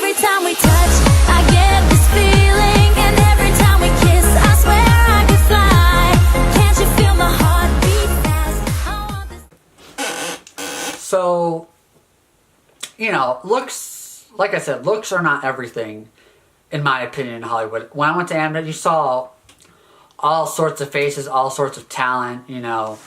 Every time we touch, I get this feeling, and every time we kiss, I swear I could fly. Can't you feel my heart beat fast? I want this. So, you know, looks, like I said, looks are not everything, in my opinion, in Hollywood. When I went to AMDA, you saw all sorts of faces, all sorts of talent, you know.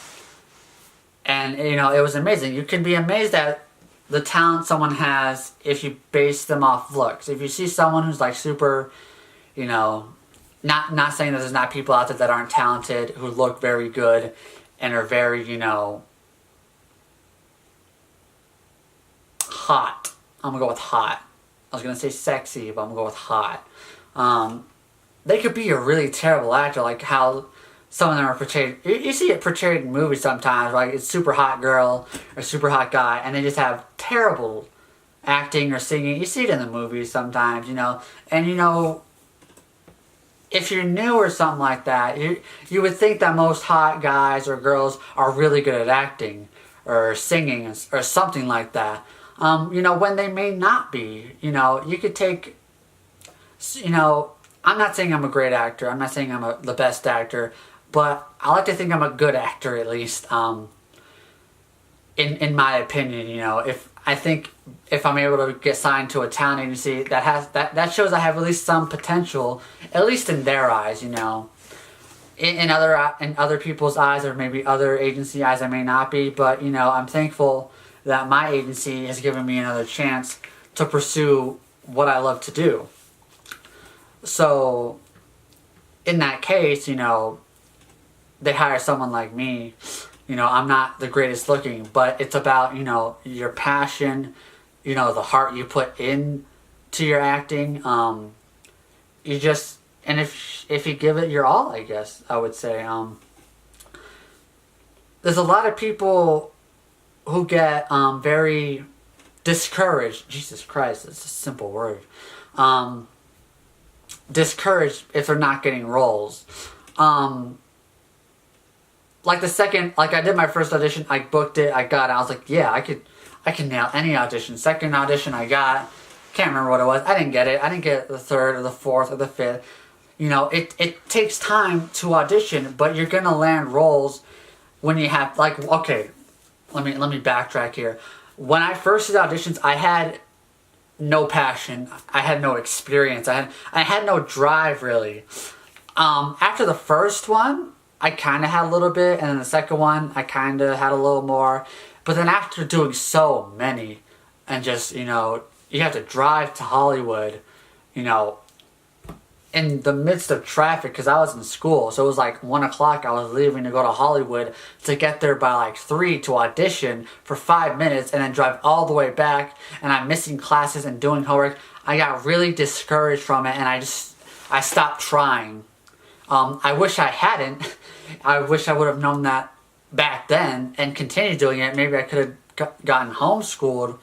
And, you know, it was amazing. You can be amazed at the talent someone has if you base them off looks. If you see someone who's like super, you know, not saying that there's not people out there that aren't talented, who look very good and are very, you know, hot. I'm gonna go with hot. I was gonna say sexy, but I'm gonna go with hot. They could be a really terrible actor, like how some of them are portrayed. You see it portrayed in movies sometimes, like it's super hot girl or super hot guy, and they just have terrible acting or singing. You see it in the movies sometimes, you know. And you know, if you're new or something like that, you would think that most hot guys or girls are really good at acting or singing or something like that. You know, when they may not be. You know, you could take, you know, I'm not saying I'm a great actor. I'm not saying I'm the best actor. But I like to think I'm a good actor, at least, in my opinion. You know, if I'm able to get signed to a talent agency that shows I have at least some potential, at least in their eyes. You know, in other people's eyes, or maybe other agency eyes, I may not be. But you know, I'm thankful that my agency has given me another chance to pursue what I love to do. So, in that case, you know, they hire someone like me. You know, I'm not the greatest looking, but it's about, you know, your passion, you know, the heart you put in to your acting. You just, and if you give it your all, I guess I would say. There's a lot of people who get very discouraged. Jesus Christ, it's a simple word. Discouraged if they're not getting roles. Like I did my first audition, I booked it, I got it, I was like, yeah, I can nail any audition. Second audition I got, can't remember what it was, I didn't get it, I didn't get the third or the fourth or the fifth. You know, it takes time to audition, but you're gonna land roles when you have, like, okay, let me backtrack here. When I first did auditions, I had no passion, I had no experience, I had no drive, really. After the first one, I kind of had a little bit, and then the second one, I kind of had a little more. But then after doing so many, and just, you know, you have to drive to Hollywood, you know, in the midst of traffic, because I was in school, so it was like 1 o'clock, I was leaving to go to Hollywood to get there by like 3 to audition for 5 minutes, and then drive all the way back, and I'm missing classes and doing homework. I got really discouraged from it, and I stopped trying. I wish I hadn't. I wish I would have known that back then and continued doing it. Maybe I could have gotten homeschooled,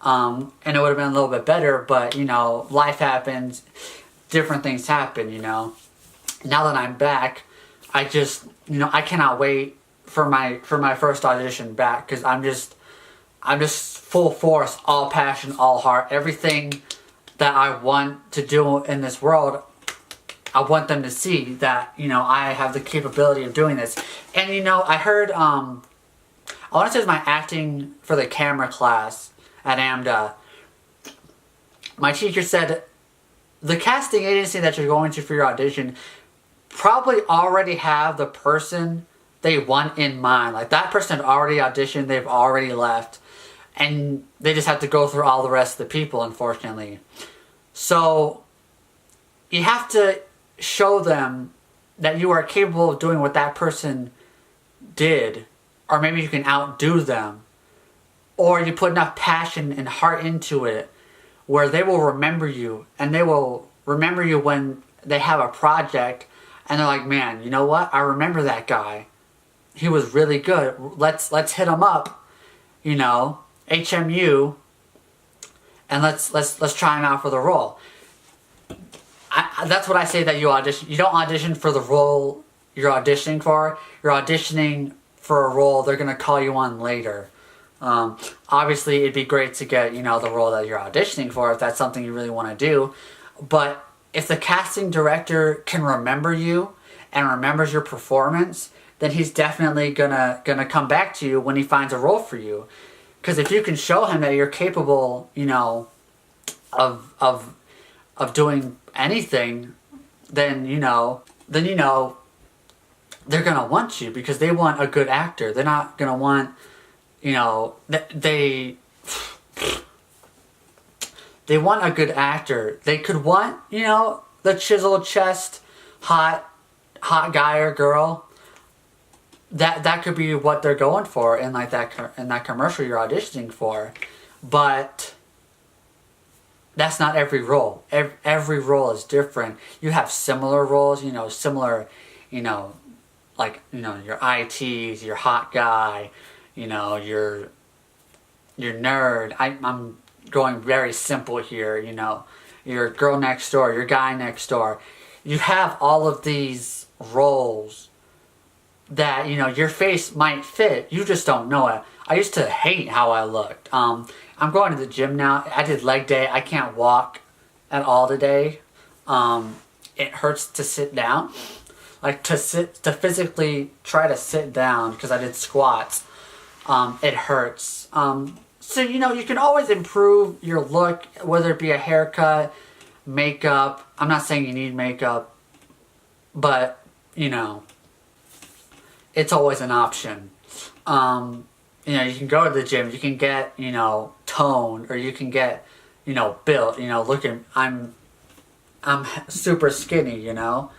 and it would have been a little bit better. But, you know, life happens. Different things happen, you know. Now that I'm back, I just, you know, I cannot wait for my first audition back, because I'm just full force, all passion, all heart. Everything that I want to do in this world, I want them to see that, you know, I have the capability of doing this. And, you know, I heard, I want to say it was my acting for the camera class at AMDA. My teacher said, the casting agency that you're going to for your audition probably already have the person they want in mind. Like, that person had already auditioned, they've already left, and they just have to go through all the rest of the people, unfortunately. So, you have to show them that you are capable of doing what that person did, or maybe you can outdo them, or you put enough passion and heart into it where they will remember you, and they will remember you when they have a project and they're like, man, you know what, I remember that guy, he was really good, let's hit him up, you know, HMU, and let's try him out for the role. That's what I say, that you audition. You don't audition for the role you're auditioning for. You're auditioning for a role they're going to call you on later. Obviously, it'd be great to get, you know, the role that you're auditioning for if that's something you really want to do. But if the casting director can remember you and remembers your performance, then he's definitely gonna come back to you when he finds a role for you. Because if you can show him that you're capable, you know, of doing anything, then you know they're gonna want you, because they want a good actor. They're not gonna want, you know, they want a good actor. They could want, you know, the chiseled chest, hot guy or girl. That could be what they're going for in like that commercial you're auditioning for, but that's not every role. Every role is different. You have similar roles, you know, similar, you know, like, you know, your ITs, your hot guy, you know, your nerd. I'm going very simple here, you know, your girl next door, your guy next door. You have all of these roles that, you know, your face might fit. You just don't know it. I used to hate how I looked. I'm going to the gym now. I did leg day. I can't walk at all today. It hurts to sit down. Like to physically try to sit down because I did squats. It hurts. So, you know, you can always improve your look, whether it be a haircut, makeup. I'm not saying you need makeup, but, you know, it's always an option. You know, you can go to the gym, you can get, you know, toned, or you can get, you know, built, you know, looking, I'm super skinny, you know.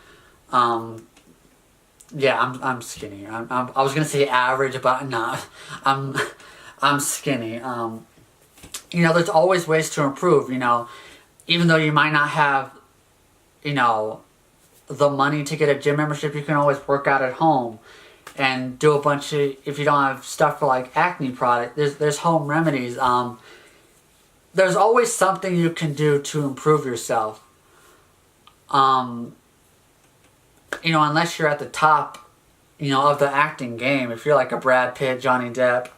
Yeah, I'm skinny. I was gonna say average, but not. I'm skinny. You know, there's always ways to improve, you know. Even though you might not have, you know, the money to get a gym membership, you can always work out at home and do a bunch of, if you don't have stuff for like acne product, there's home remedies. There's always something you can do to improve yourself. You know, unless you're at the top, you know, of the acting game. If you're like a Brad Pitt, Johnny Depp,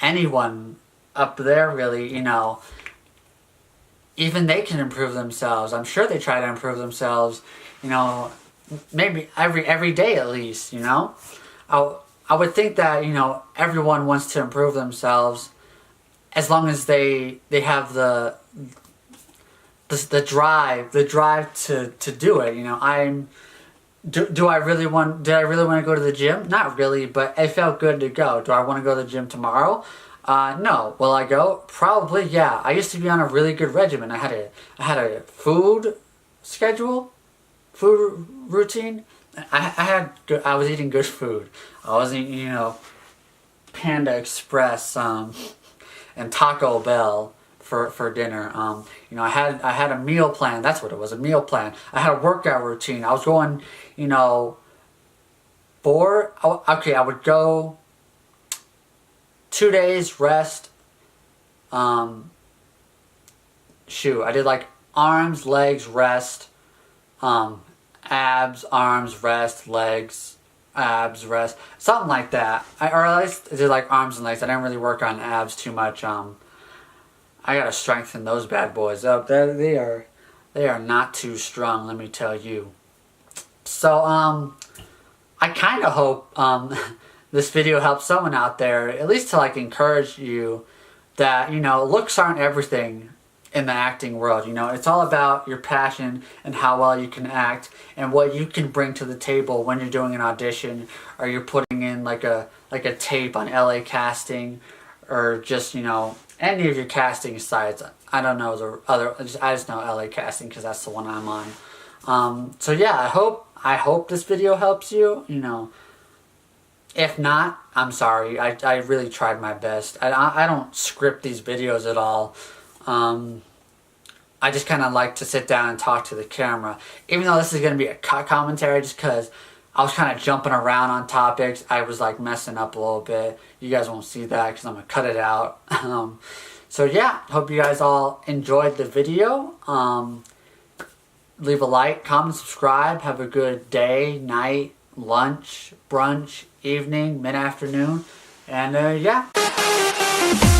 anyone up there really, you know, even they can improve themselves. I'm sure they try to improve themselves, you know, maybe every day at least, you know. I would think that, you know, everyone wants to improve themselves as long as they have the drive to do it, you know. Did I really want to go to the gym? Not really, but it felt good to go. Do I want to go to the gym tomorrow? No. Will I go? Probably, yeah. I used to be on a really good regimen. I had a food schedule, food routine. I was eating good food. I was eating, you know, Panda Express and Taco Bell for dinner. You know, I had a meal plan. That's what it was, a meal plan. I had a workout routine. I was going, you know, I would go 2 days rest. I did like arms, legs, rest, abs, arms, rest, legs, abs, rest, something like that. Or at least I did like arms and legs. I didn't really work on abs too much. I gotta strengthen those bad boys up. They are not too strong, let me tell you. So I kind of hope this video helps someone out there, at least to like encourage you that, you know, looks aren't everything in the acting world. You know, it's all about your passion and how well you can act and what you can bring to the table when you're doing an audition, or you're putting in like a tape on LA Casting, or just, you know, any of your casting sites. I don't know the other. I just know LA Casting because that's the one I'm on. So yeah, I hope this video helps you. You know, if not, I'm sorry. I really tried my best. I don't script these videos at all. I just kind of like to sit down and talk to the camera. Even though this is going to be a commentary, just because I was kind of jumping around on topics. I was like messing up a little bit. You guys won't see that because I'm going to cut it out. So yeah, hope you guys all enjoyed the video. Leave a like, comment, subscribe. Have a good day, night, lunch, brunch, evening, mid-afternoon. And yeah.